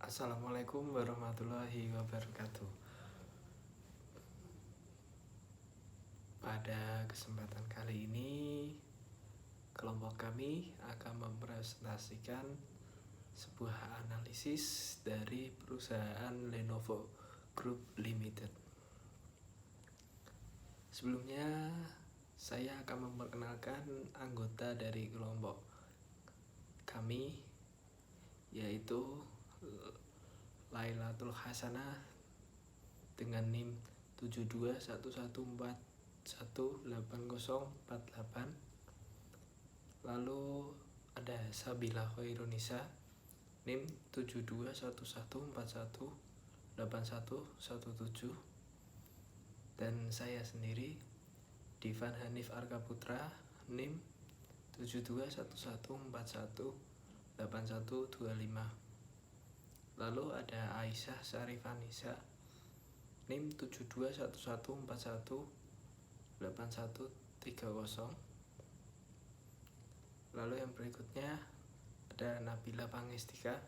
Assalamualaikum warahmatullahi wabarakatuh. Pada kesempatan kali ini, kelompok kami akan mempresentasikan sebuah analisis dari perusahaan Lenovo Group Limited. Sebelumnya, saya akan memperkenalkan anggota dari kelompok kami, yaitu Lailatul Hasanah dengan NIM 7211418048. Lalu ada Sabila Khairunisa NIM 7211418117, dan saya sendiri Divan Hanif Arkaputra NIM 7211418125. Lalu ada Aisyah Syarifanisa NIM 7211418130. Lalu yang berikutnya ada Nabila Pangestika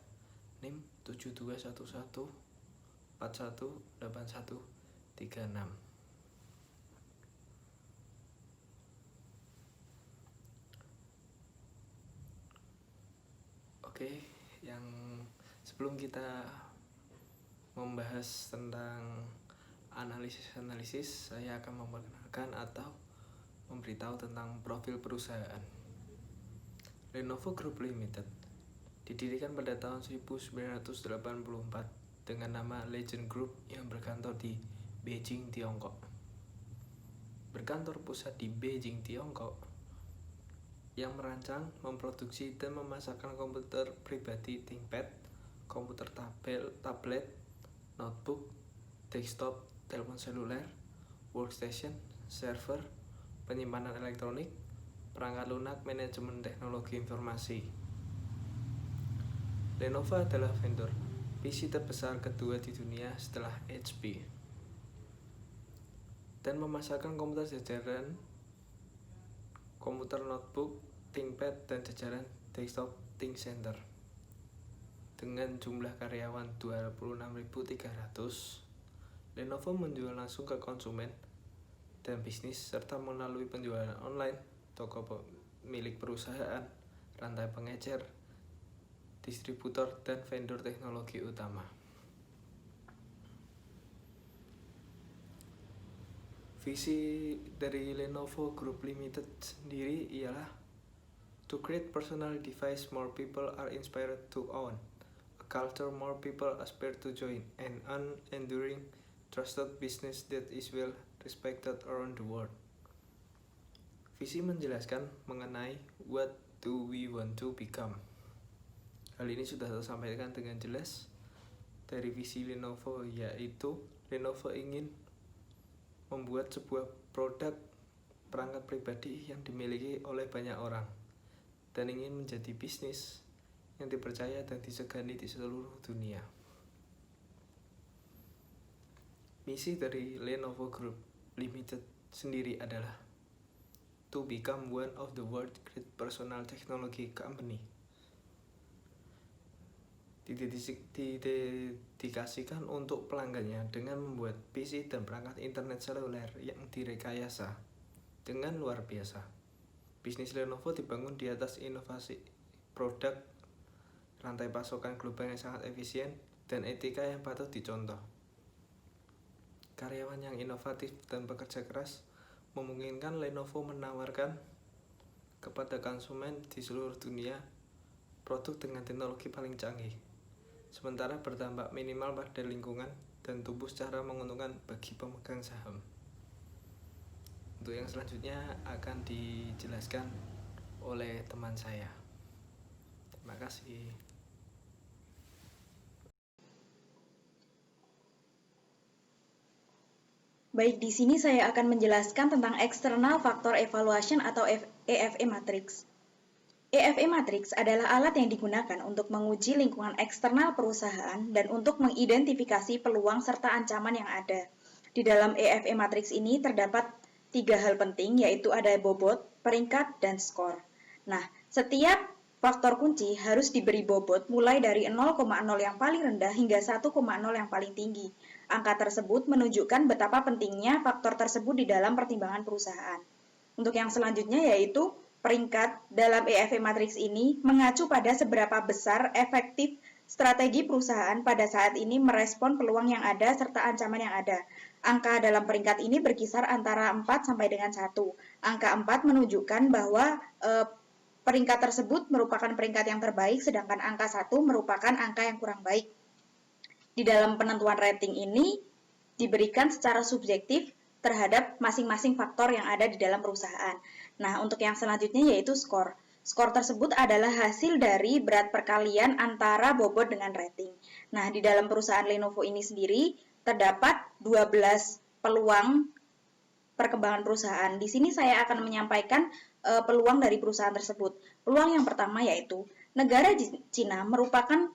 NIM 721141818136. Oke, yang sebelum kita membahas tentang analisis, saya akan memperkenalkan atau memberitahu tentang profil perusahaan. Lenovo Group Limited didirikan pada tahun 1984 dengan nama Legend Group yang berkantor di Beijing, Tiongkok. Berkantor pusat di Beijing, Tiongkok, yang merancang, memproduksi, dan memasarkan komputer pribadi ThinkPad, komputer tablet, notebook, desktop, telepon seluler, workstation, server, penyimpanan elektronik, perangkat lunak, manajemen teknologi informasi. Lenovo adalah vendor PC terbesar kedua di dunia setelah HP, dan memasarkan komputer jajaran, komputer notebook, ThinkPad, dan jajaran desktop ThinkCenter. Dengan jumlah karyawan 26.300, Lenovo menjual langsung ke konsumen dan bisnis serta melalui penjualan online, toko milik perusahaan, rantai pengecer, distributor, dan vendor teknologi utama. Visi dari Lenovo Group Limited sendiri ialah to create personal device more people are inspired to own, a culture more people aspire to join, and an enduring, trusted business that is well respected around the world. Visi menjelaskan mengenai what do we want to become. Hal ini sudah tersampaikan dengan jelas dari visi Lenovo, yaitu Lenovo ingin membuat sebuah produk perangkat pribadi yang dimiliki oleh banyak orang dan ingin menjadi bisnis yang dipercaya dan disegani di seluruh dunia. Misi dari Lenovo Group Limited sendiri adalah to become one of the world's great personal technology company. Didedikasikan untuk pelanggannya dengan membuat PC dan perangkat internet seluler yang direkayasa dengan luar biasa. Bisnis Lenovo dibangun di atas inovasi produk, rantai pasokan global yang sangat efisien, dan etika yang patut dicontoh. Karyawan yang inovatif dan bekerja keras memungkinkan Lenovo menawarkan kepada konsumen di seluruh dunia produk dengan teknologi paling canggih, sementara berdampak minimal pada lingkungan dan tumbuh secara menguntungkan bagi pemegang saham. Untuk yang selanjutnya akan dijelaskan oleh teman saya. Terima kasih. Baik, di sini saya akan menjelaskan tentang External Factor Evaluation atau EFE Matrix. EFE Matrix adalah alat yang digunakan untuk menguji lingkungan eksternal perusahaan dan untuk mengidentifikasi peluang serta ancaman yang ada. Di dalam EFE Matrix ini terdapat 3 hal penting, yaitu ada bobot, peringkat, dan skor. Nah, setiap faktor kunci harus diberi bobot mulai dari 0,0 yang paling rendah hingga 1,0 yang paling tinggi. Angka tersebut menunjukkan betapa pentingnya faktor tersebut di dalam pertimbangan perusahaan. Untuk yang selanjutnya yaitu peringkat dalam EFE Matrix ini mengacu pada seberapa besar efektif strategi perusahaan pada saat ini merespon peluang yang ada serta ancaman yang ada. Angka dalam peringkat ini berkisar antara 4 sampai dengan 1. Angka 4 menunjukkan bahwa peringkat tersebut merupakan peringkat yang terbaik, sedangkan angka 1 merupakan angka yang kurang baik. Di dalam penentuan rating ini diberikan secara subjektif terhadap masing-masing faktor yang ada di dalam perusahaan. Nah, untuk yang selanjutnya yaitu skor. Skor tersebut adalah hasil dari berat perkalian antara bobot dengan rating. Nah, di dalam perusahaan Lenovo ini sendiri terdapat 12 peluang perkembangan perusahaan. Di sini saya akan menyampaikan peluang dari perusahaan tersebut. Peluang yang pertama yaitu negara Cina merupakan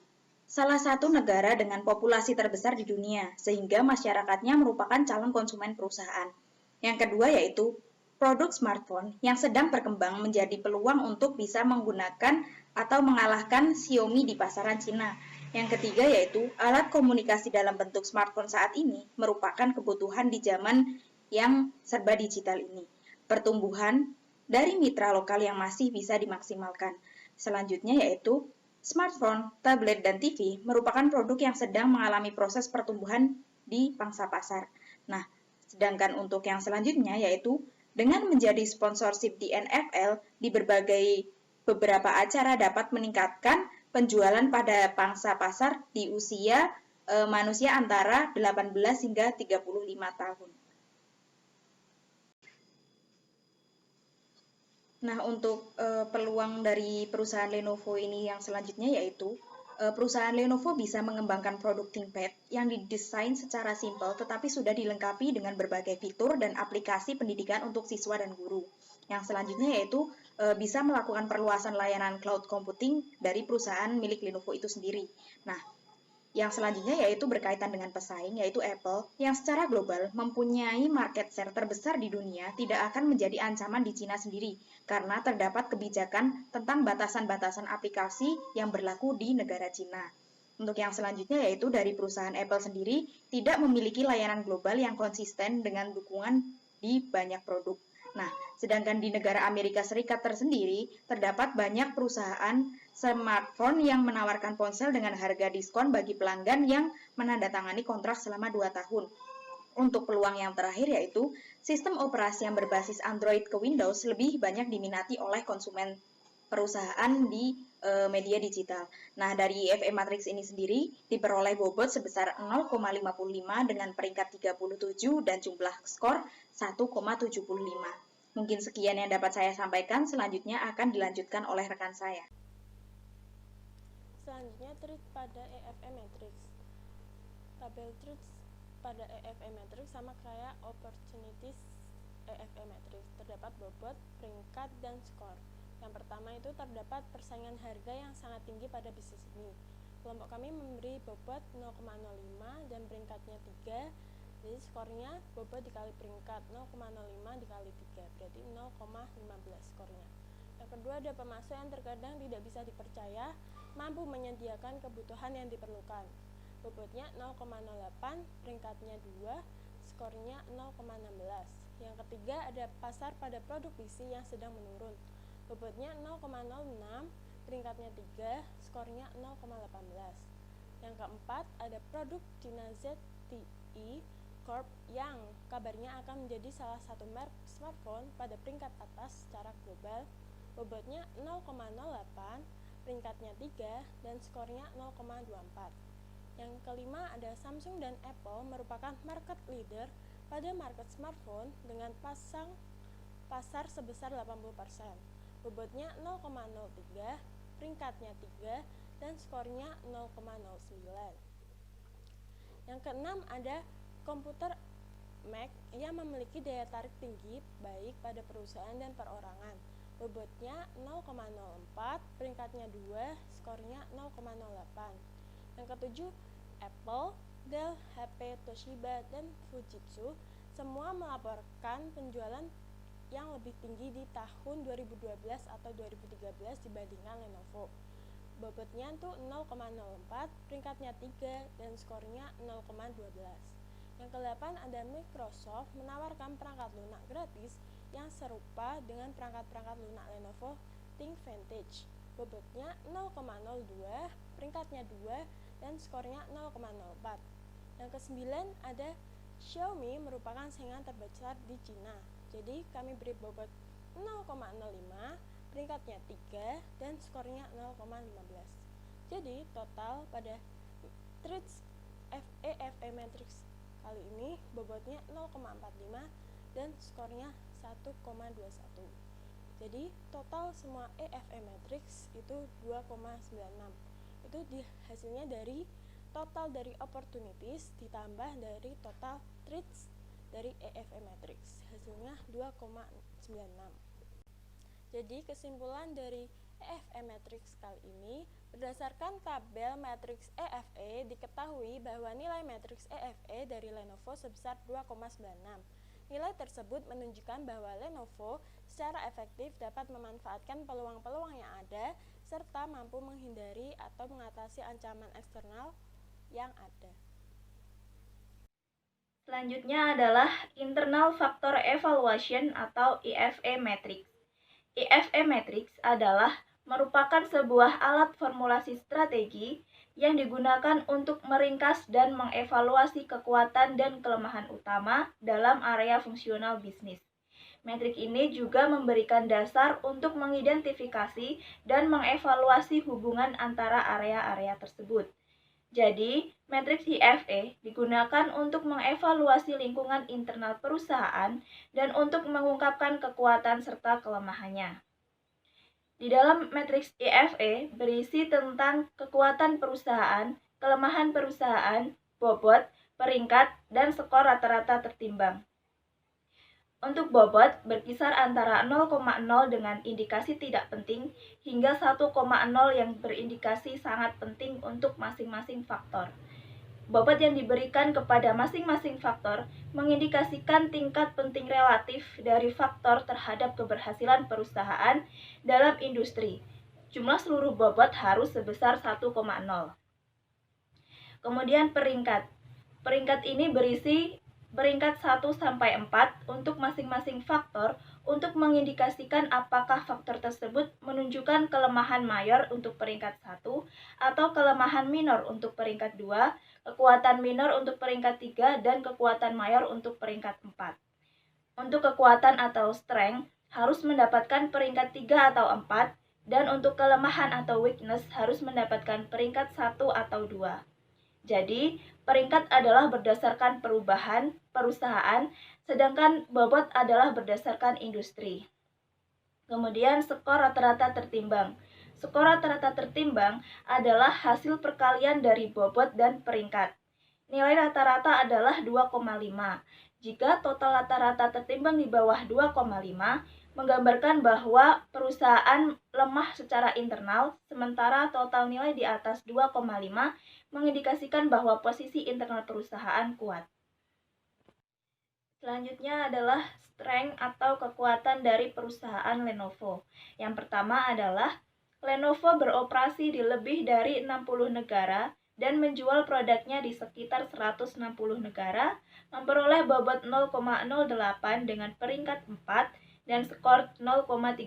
salah satu negara dengan populasi terbesar di dunia, sehingga masyarakatnya merupakan calon konsumen perusahaan. Yang kedua yaitu produk smartphone yang sedang berkembang menjadi peluang untuk bisa menggunakan atau mengalahkan Xiaomi di pasaran Cina. Yang ketiga yaitu alat komunikasi dalam bentuk smartphone saat ini merupakan kebutuhan di zaman yang serba digital ini. Pertumbuhan dari mitra lokal yang masih bisa dimaksimalkan. Selanjutnya yaitu smartphone, tablet, dan TV merupakan produk yang sedang mengalami proses pertumbuhan di pangsa pasar. Nah, sedangkan untuk yang selanjutnya yaitu dengan menjadi sponsorship di NFL di beberapa acara dapat meningkatkan penjualan pada pangsa pasar di usia manusia antara 18 hingga 35 tahun. Nah, untuk peluang dari perusahaan Lenovo ini yang selanjutnya yaitu perusahaan Lenovo bisa mengembangkan produk ThinkPad yang didesain secara simpel tetapi sudah dilengkapi dengan berbagai fitur dan aplikasi pendidikan untuk siswa dan guru. Yang selanjutnya yaitu bisa melakukan perluasan layanan cloud computing dari perusahaan milik Lenovo itu sendiri. Nah, yang selanjutnya yaitu berkaitan dengan pesaing, yaitu Apple, yang secara global mempunyai market share terbesar di dunia, tidak akan menjadi ancaman di Cina sendiri, karena terdapat kebijakan tentang batasan-batasan aplikasi yang berlaku di negara Cina. Untuk yang selanjutnya yaitu dari perusahaan Apple sendiri, tidak memiliki layanan global yang konsisten dengan dukungan di banyak produk. Nah, sedangkan di negara Amerika Serikat tersendiri, terdapat banyak perusahaan smartphone yang menawarkan ponsel dengan harga diskon bagi pelanggan yang menandatangani kontrak selama 2 tahun. Untuk peluang yang terakhir yaitu sistem operasi yang berbasis Android ke Windows lebih banyak diminati oleh konsumen perusahaan di media digital. Nah, dari EFE Matrix ini sendiri diperoleh bobot sebesar 0,55 dengan peringkat 37 dan jumlah skor 1,75. Mungkin sekian yang dapat saya sampaikan, selanjutnya akan dilanjutkan oleh rekan saya. Selanjutnya, trik pada EFE Matrix. Tabel trik pada EFE Matrix sama kayak opportunities EFE Matrix. Terdapat bobot, peringkat, dan skor. Yang pertama itu terdapat persaingan harga yang sangat tinggi pada bisnis ini. Kelompok kami memberi bobot 0,05 dan peringkatnya 3. Jadi skornya bobot dikali peringkat 0,05 dikali 3, berarti 0,15 skornya. Yang kedua ada pemasok yang terkadang tidak bisa dipercaya, mampu menyediakan kebutuhan yang diperlukan. Bobotnya 0,08, peringkatnya 2, skornya 0,16. Yang ketiga ada pasar pada produk PC yang sedang menurun. Bobotnya 0,06, peringkatnya 3, skornya 0,18. Yang keempat ada produk China ZTE Corp yang kabarnya akan menjadi salah satu merek smartphone pada peringkat atas secara global. Bobotnya 0,08, peringkatnya 3, dan skornya 0,24. Yang kelima ada Samsung dan Apple merupakan market leader pada market smartphone dengan pasar sebesar 80%. Bobotnya 0,03, peringkatnya 3, dan skornya 0,09. Yang keenam ada komputer Mac yang memiliki daya tarik tinggi baik pada perusahaan dan perorangan. Bobotnya 0,04, peringkatnya 2, skornya 0,08. Yang ketujuh, Apple, Dell, HP, Toshiba, dan Fujitsu semua melaporkan penjualan yang lebih tinggi di tahun 2012 atau 2013 dibandingkan Lenovo. Bobotnya tuh 0,04, peringkatnya 3, dan skornya 0,12. Yang ke-8 ada Microsoft menawarkan perangkat lunak gratis yang serupa dengan perangkat-perangkat lunak Lenovo ThinkVantage. Bobotnya 0,02, peringkatnya 2, dan skornya 0,04. Yang ke-9 ada Xiaomi merupakan saingan terbesar di Cina. Jadi kami beri bobot 0,05, peringkatnya 3, dan skornya 0,15. Jadi total pada TRITS EFE Matrix kali ini bobotnya 0,45 dan skornya 1,21. Jadi total semua EFE Matrix itu 2,96. Itu hasilnya dari total dari opportunities ditambah dari total threats dari EFE Matrix. Hasilnya 2,96. Jadi kesimpulan dari EFE Matrix kali ini, berdasarkan tabel matriks EFE diketahui bahwa nilai matriks EFE dari Lenovo sebesar 2,96. Nilai tersebut menunjukkan bahwa Lenovo secara efektif dapat memanfaatkan peluang-peluang yang ada serta mampu menghindari atau mengatasi ancaman eksternal yang ada. Selanjutnya adalah Internal Factor Evaluation atau IFE Matrix. IFE Matrix adalah merupakan sebuah alat formulasi strategi yang digunakan untuk meringkas dan mengevaluasi kekuatan dan kelemahan utama dalam area fungsional bisnis. Metrik ini juga memberikan dasar untuk mengidentifikasi dan mengevaluasi hubungan antara area-area tersebut. Jadi, matriks IFE digunakan untuk mengevaluasi lingkungan internal perusahaan dan untuk mengungkapkan kekuatan serta kelemahannya. Di dalam matriks IFE berisi tentang kekuatan perusahaan, kelemahan perusahaan, bobot, peringkat, dan skor rata-rata tertimbang. Untuk bobot berkisar antara 0,0 dengan indikasi tidak penting hingga 1,0 yang berindikasi sangat penting untuk masing-masing faktor. Bobot yang diberikan kepada masing-masing faktor mengindikasikan tingkat penting relatif dari faktor terhadap keberhasilan perusahaan dalam industri. Jumlah seluruh bobot harus sebesar 1,0. Kemudian peringkat. Peringkat ini berisi peringkat 1-4 untuk masing-masing faktor untuk mengindikasikan apakah faktor tersebut menunjukkan kelemahan mayor untuk peringkat 1 atau kelemahan minor untuk peringkat 2, kekuatan minor untuk peringkat 3, dan kekuatan mayor untuk peringkat 4. Untuk kekuatan atau strength harus mendapatkan peringkat 3 atau 4, dan untuk kelemahan atau weakness harus mendapatkan peringkat 1 atau 2. Jadi, peringkat adalah berdasarkan perubahan perusahaan, sedangkan bobot adalah berdasarkan industri. Kemudian, skor rata-rata tertimbang. Skor rata-rata tertimbang adalah hasil perkalian dari bobot dan peringkat. Nilai rata-rata adalah 2,5. Jika total rata-rata tertimbang di bawah 2,5, menggambarkan bahwa perusahaan lemah secara internal, sementara total nilai di atas 2,5 mengindikasikan bahwa posisi internal perusahaan kuat. Selanjutnya adalah strength atau kekuatan dari perusahaan Lenovo. Yang pertama adalah Lenovo beroperasi di lebih dari 60 negara dan menjual produknya di sekitar 160 negara, memperoleh bobot 0,08 dengan peringkat 4 dan skor 0,32.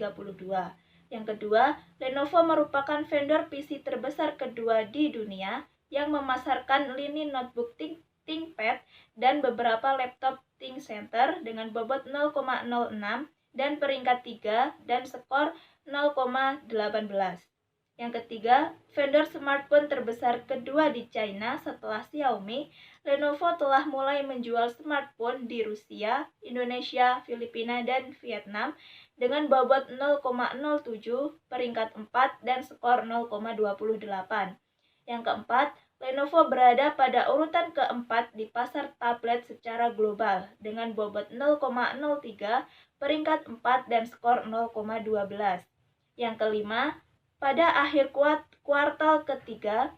Yang kedua, Lenovo merupakan vendor PC terbesar kedua di dunia yang memasarkan lini notebook ThinkPad dan beberapa laptop ThinkCenter dengan bobot 0,06 dan peringkat 3 dan skor 0,18. Yang ketiga, vendor smartphone terbesar kedua di China setelah Xiaomi, Lenovo telah mulai menjual smartphone di Rusia, Indonesia, Filipina, dan Vietnam dengan bobot 0,07, peringkat 4, dan skor 0,28. Yang keempat, Lenovo berada pada urutan keempat di pasar tablet secara global dengan bobot 0,03, peringkat 4, dan skor 0,12. Yang kelima, pada akhir kuartal ketiga,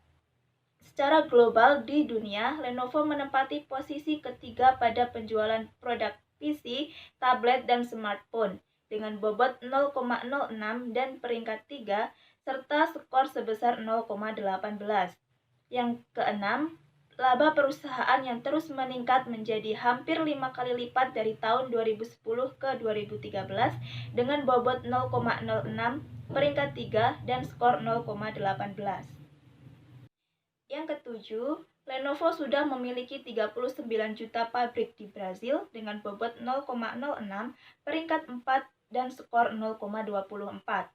secara global di dunia, Lenovo menempati posisi ketiga pada penjualan produk PC, tablet, dan smartphone dengan bobot 0,06 dan peringkat 3 serta skor sebesar 0,18. Yang keenam, laba perusahaan yang terus meningkat menjadi hampir 5 kali lipat dari tahun 2010 ke 2013 dengan bobot 0,06, peringkat 3, dan skor 0,18. Yang ketujuh, Lenovo sudah memiliki 39 juta pabrik di Brazil dengan bobot 0,06, peringkat 4, dan skor 0,24.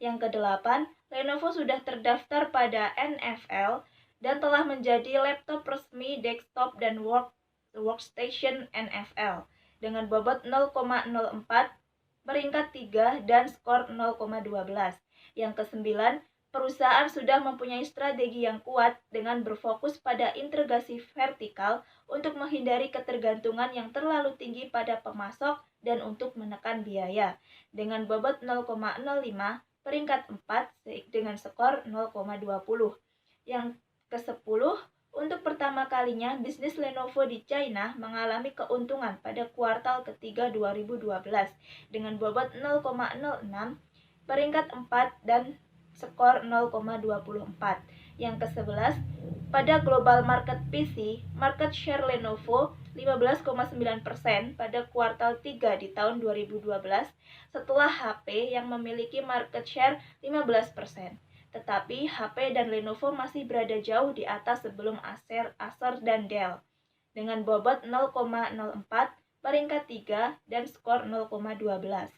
Yang kedelapan, Lenovo sudah terdaftar pada NFL dan telah menjadi laptop resmi desktop dan workstation NFL dengan bobot 0,04, peringkat 3, dan skor 0,12. Yang kesembilan, perusahaan sudah mempunyai strategi yang kuat dengan berfokus pada integrasi vertikal untuk menghindari ketergantungan yang terlalu tinggi pada pemasok dan untuk menekan biaya dengan bobot 0,05, peringkat 4 dengan skor 0,20. Yang ke-10, untuk pertama kalinya bisnis Lenovo di China mengalami keuntungan pada kuartal ketiga 2012 dengan bobot 0,06, peringkat 4, dan skor 0,24. Yang ke-11, pada global market PC, market share Lenovo 15,9% pada kuartal 3 di tahun 2012 setelah HP yang memiliki market share 15%. Tetapi HP dan Lenovo masih berada jauh di atas sebelum Acer dan Dell dengan bobot 0,04, peringkat 3, dan skor 0,12.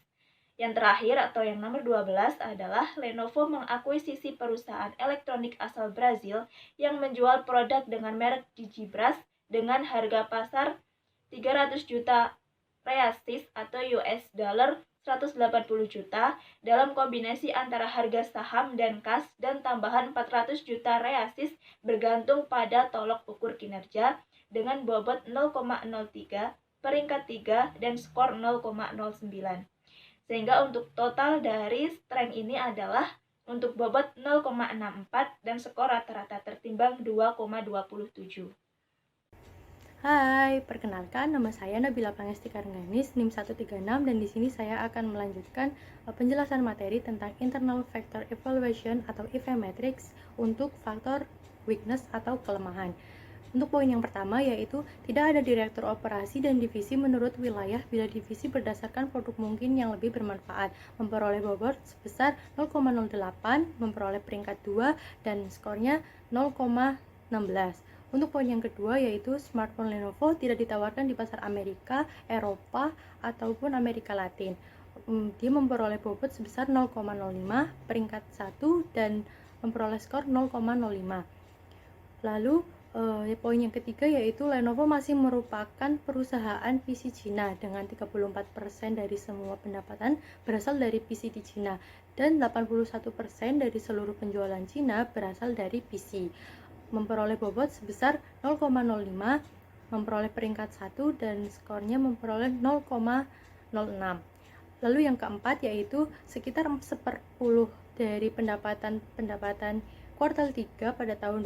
Yang terakhir atau yang nomor 12 adalah Lenovo mengakuisisi perusahaan elektronik asal Brazil yang menjual produk dengan merek Digibras dengan harga pasar 300 juta reais atau US dollar 180 juta dalam kombinasi antara harga saham dan kas dan tambahan 400 juta reais bergantung pada tolok ukur kinerja dengan bobot 0,03, peringkat 3, dan skor 0,09. Sehingga untuk total dari strength ini adalah untuk bobot 0,64 dan skor rata-rata tertimbang 2,27. Hai, perkenalkan nama saya Nabila Pangestika Rengganis, NIM 136, dan di sini saya akan melanjutkan penjelasan materi tentang Internal Factor Evaluation atau IFE Matrix untuk faktor weakness atau kelemahan. Untuk poin yang pertama yaitu tidak ada direktur operasi dan divisi menurut wilayah bila divisi berdasarkan produk mungkin yang lebih bermanfaat, memperoleh bobot sebesar 0,08, memperoleh peringkat 2, dan skornya 0,16. Untuk poin yang kedua yaitu smartphone Lenovo tidak ditawarkan di pasar Amerika, Eropa, ataupun Amerika Latin. Dia memperoleh bobot sebesar 0,05, peringkat 1, dan memperoleh skor 0,05. Lalu poin yang ketiga yaitu Lenovo masih merupakan perusahaan PC Cina dengan 34% dari semua pendapatan berasal dari PC di Cina dan 81% dari seluruh penjualan Cina berasal dari PC. Memperoleh bobot sebesar 0,05, memperoleh peringkat 1, dan skornya memperoleh 0,06. Lalu yang keempat yaitu sekitar 1/10 dari pendapatan kuartal 3 pada tahun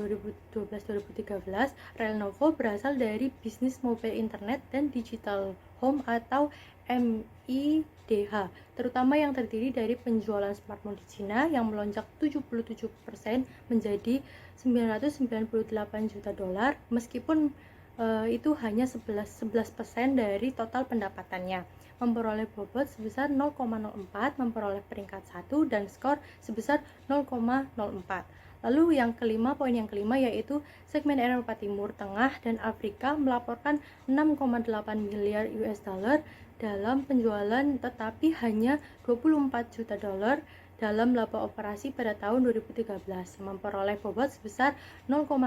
2012-2013, Lenovo berasal dari bisnis mobile internet dan digital home atau MIDH, terutama yang terdiri dari penjualan smartphone di Cina yang melonjak 77% menjadi 998 juta dolar, meskipun itu hanya 11% dari total pendapatannya. Memperoleh bobot sebesar 0,04, memperoleh peringkat 1, dan skor sebesar 0,04. Lalu poin yang kelima yaitu segmen Eropa Timur Tengah dan Afrika melaporkan 6,8 miliar US dollar dalam penjualan tetapi hanya 24 juta dolar dalam laba operasi pada tahun 2013, memperoleh bobot sebesar 0,05,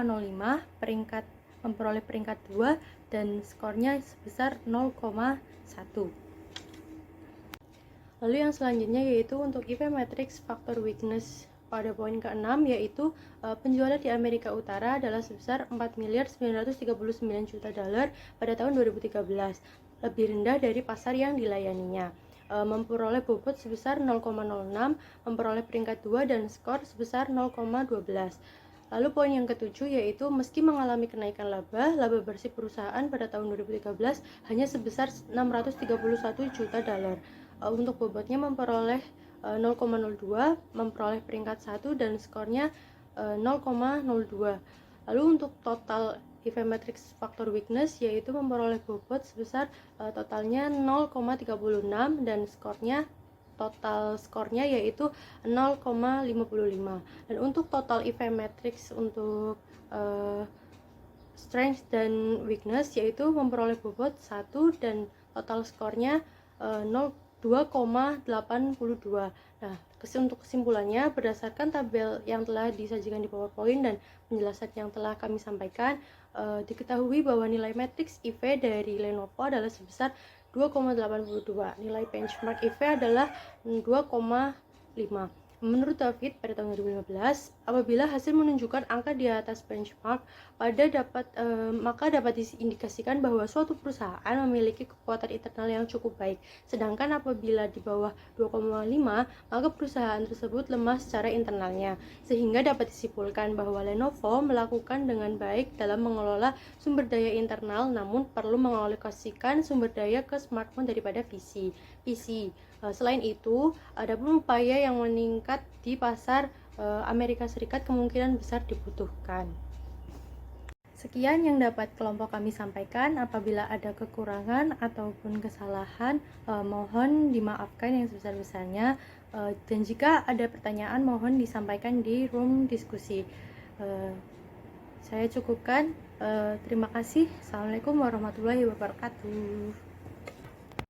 memperoleh peringkat 2, dan skornya sebesar 0,1. Lalu yang selanjutnya yaitu untuk IFE Matrix Factor Weakness pada poin ke-6 yaitu penjualan di Amerika Utara adalah sebesar 4.939 juta dolar pada tahun 2013, lebih rendah dari pasar yang dilayaninya. Memperoleh bobot sebesar 0,06, memperoleh peringkat 2, dan skor sebesar 0,12. Lalu poin yang ketujuh yaitu meski mengalami kenaikan laba bersih perusahaan pada tahun 2013 hanya sebesar 631 juta dolar. Untuk bobotnya memperoleh 0,02, memperoleh peringkat 1 dan skornya 0,02. Lalu untuk total event matrix factor weakness yaitu memperoleh bobot sebesar totalnya 0,36 dan total skornya yaitu 0,55. Dan untuk total event matrix untuk strength dan weakness yaitu memperoleh bobot 1 dan total skornya 2,82. Nah, untuk kesimpulannya berdasarkan tabel yang telah disajikan di PowerPoint dan penjelasan yang telah kami sampaikan, diketahui bahwa nilai matriks IV dari Lenovo adalah sebesar 2,82. Nilai benchmark IV adalah 2,5. Menurut David pada tahun 2015, apabila hasil menunjukkan angka di atas benchmark, maka dapat diindikasikan bahwa suatu perusahaan memiliki kekuatan internal yang cukup baik. Sedangkan apabila di bawah 2,5, maka perusahaan tersebut lemah secara internalnya. Sehingga dapat disimpulkan bahwa Lenovo melakukan dengan baik dalam mengelola sumber daya internal, namun perlu mengalokasikan sumber daya ke smartphone daripada PC. Selain itu, ada pun upaya yang meningkat di pasar Amerika Serikat kemungkinan besar dibutuhkan. Sekian yang dapat kelompok kami sampaikan. Apabila ada kekurangan ataupun kesalahan, mohon dimaafkan yang sebesar-besarnya. Dan jika ada pertanyaan, mohon disampaikan di room diskusi. Saya cukupkan. Terima kasih. Assalamualaikum warahmatullahi wabarakatuh.